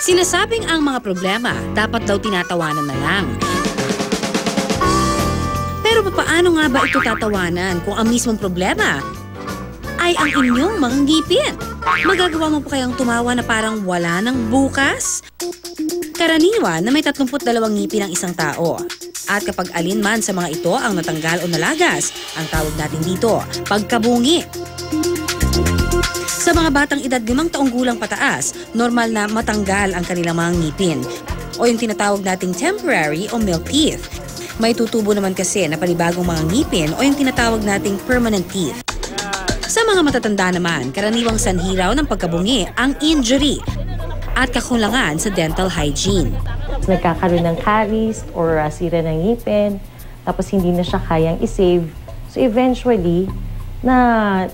Sinasabing ang mga problema dapat daw tinatawanan na lang. Pero paano nga ba ito tatawanan kung ang mismong problema ay ang inyong mga ngipin? Magagawa mo pa kayang tumawa na parang wala ng bukas? Karaniwan na may 32 ngipin ang isang tao. At kapag alin man sa mga ito ang natanggal o nalagas, ang tawag natin dito, pagkabungi. Sa mga batang edad 5 taong gulang pataas, normal na matanggal ang kanilang mga ngipin o yung tinatawag nating temporary o milk teeth. May tutubo naman kasi na panibagong mga ngipin o yung tinatawag nating permanent teeth. Sa mga matatanda naman, karaniwang sanhi raw ng pagkabungi ang injury at kakulangan sa dental hygiene. Nagkakaroon ng caries or sira ng ngipin, tapos hindi na siya kayang isave. So eventually,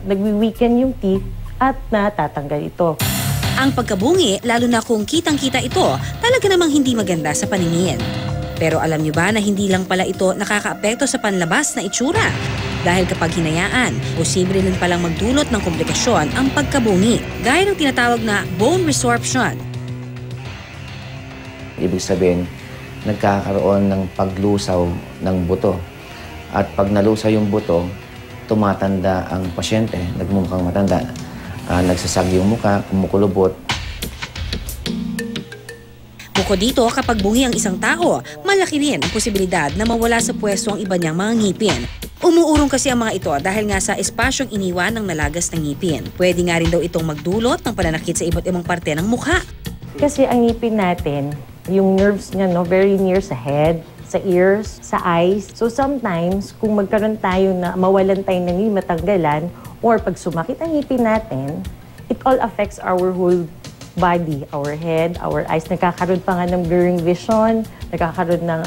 nagwi-weaken yung teeth at natatanggal ito. Ang pagkabungi, lalo na kung kitang-kita ito, talaga namang hindi maganda sa paningin. Pero alam niyo ba na hindi lang pala ito nakakaapekto sa panlabas na itsura? Dahil kapag hinayaan, posible rin palang magdulot ng komplikasyon ang pagkabungi, gaya ng tinatawag na bone resorption. Ibig sabihin, nagkakaroon ng paglusaw ng buto. At pag nalusaw yung buto, tumatanda ang pasyente, nagmumukhang matanda. Nagsasag yung mukha, kumukulubot. Bukod dito, kapag bungi ang isang tao, malaki rin ang posibilidad na mawala sa pwesto ang iba niyang mga ngipin. Umuurong kasi ang mga ito dahil nga sa espasyong iniwan ng nalagas ng ngipin. Pwede nga rin daw itong magdulot ng pananakit sa iba't ibang parte ng mukha. Kasi ang ngipin natin, yung nerves niya very near sa head, sa ears, sa eyes. So sometimes, kung magkaroon tayo na mawalan tayo ng matanggalan, or pag sumakit ang ngipin natin, it all affects our whole body, our head, our eyes. Nagkakaroon pa nga ng blurring vision, nagkakaroon ng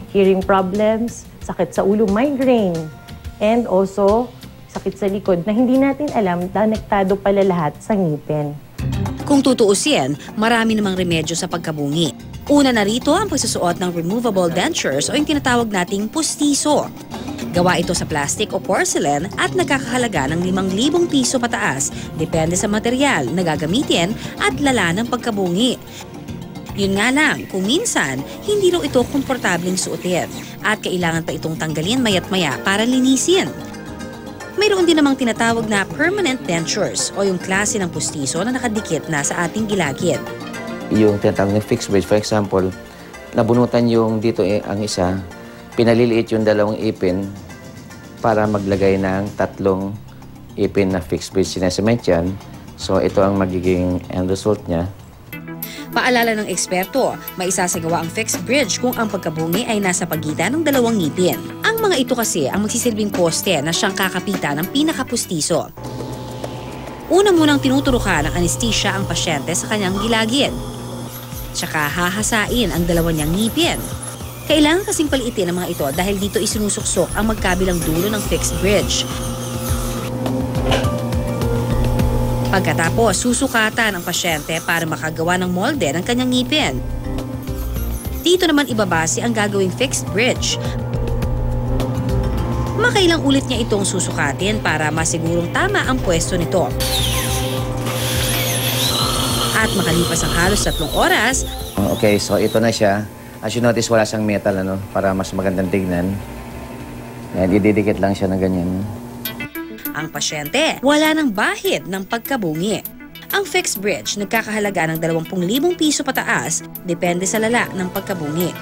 hearing problems, sakit sa ulo, migraine, and also sakit sa likod na hindi natin alam na konektado pala lahat sa ngipin. Kung tutuusin, marami namang remedyo sa pagkabungi. Una na rito ang pagsusuot ng removable dentures o yung tinatawag nating pustiso. Gawa ito sa plastic o porcelain at nagkakahalaga ng 5,000 piso pataas, depende sa material na gagamitin at lala ng pagkabungi. Yun nga lang, kung minsan, hindi raw ito komportabling suotin at kailangan pa itong tanggalin maya't maya para linisin. Mayroon din namang tinatawag na permanent dentures o yung klase ng pustiso na nakadikit na sa ating gilagid. Yung tinatawag na fixed bridge, for example, nabunutan yung dito ang isa, pinaliliit yung 2 ipin para maglagay ng 3 ipin na fixed bridge. Sinesement yan. So ito ang magiging end result niya. Paalala ng eksperto, maisasagawa ang fixed bridge kung ang pagkabungi ay nasa pagitan ng 2 ngipin. Ang mga ito kasi ang magsisilbing poste na siyang kakapitan ng pinakapustiso. Una munang tinuturukan ng anesthesia ang pasyente sa kanyang gilagid. Tsaka hahasain ang 2 niyang ngipin. Kailangan kasing paliitin ang mga ito dahil dito isinusuksok ang magkabilang dulo ng fixed bridge. Pagkatapos, susukatan ang pasyente para makagawa ng molde ng kanyang ngipin. Dito naman ibabase ang gagawing fixed bridge. Makailang ulit niya itong susukatin para masigurong tama ang pwesto nito. At makalipas ang halos 3 oras... Okay, so ito na siya. As you notice, wala siyang metal, para mas magandang tignan. Yan, dididikit lang siya na ganyan. Ang pasyente, wala ng bahid ng pagkabungi. Ang fixed bridge nagkakahalaga ng 20,000 piso pataas, depende sa lala ng pagkabungi.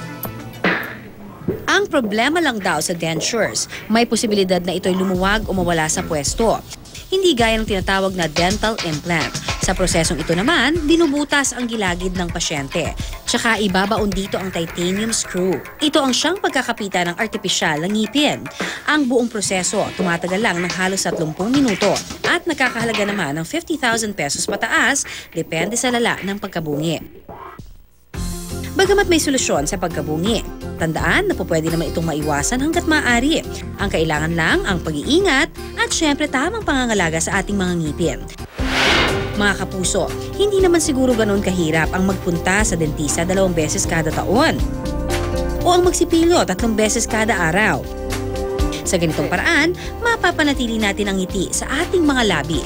Ang problema lang daw sa dentures, may posibilidad na ito'y lumuwag o mawala sa pwesto. Hindi gaya ng tinatawag na dental implant. Sa prosesong ito naman, binubutas ang gilagid ng pasyente. Tsaka ibabaon dito ang titanium screw. Ito ang siyang pagkakapitan ng artipisyal na ngipin. Ang buong proseso tumatagal lang ng halos 30 minuto at nakakahalaga naman ng 50,000 pesos pataas, depende sa lala ng pagkabungi. Bagamat may solusyon sa pagkabungi, tandaan na pwede naman itong maiwasan hanggat maaari. Ang kailangan lang ang pag-iingat at syempre tamang pangangalaga sa ating mga ngipin. Mga kapuso, hindi naman siguro ganoon kahirap ang magpunta sa dentista 2 beses kada taon o ang magsipilyo 3 beses kada araw. Sa ganitong paraan, mapapanatili natin ang ngiti sa ating mga labi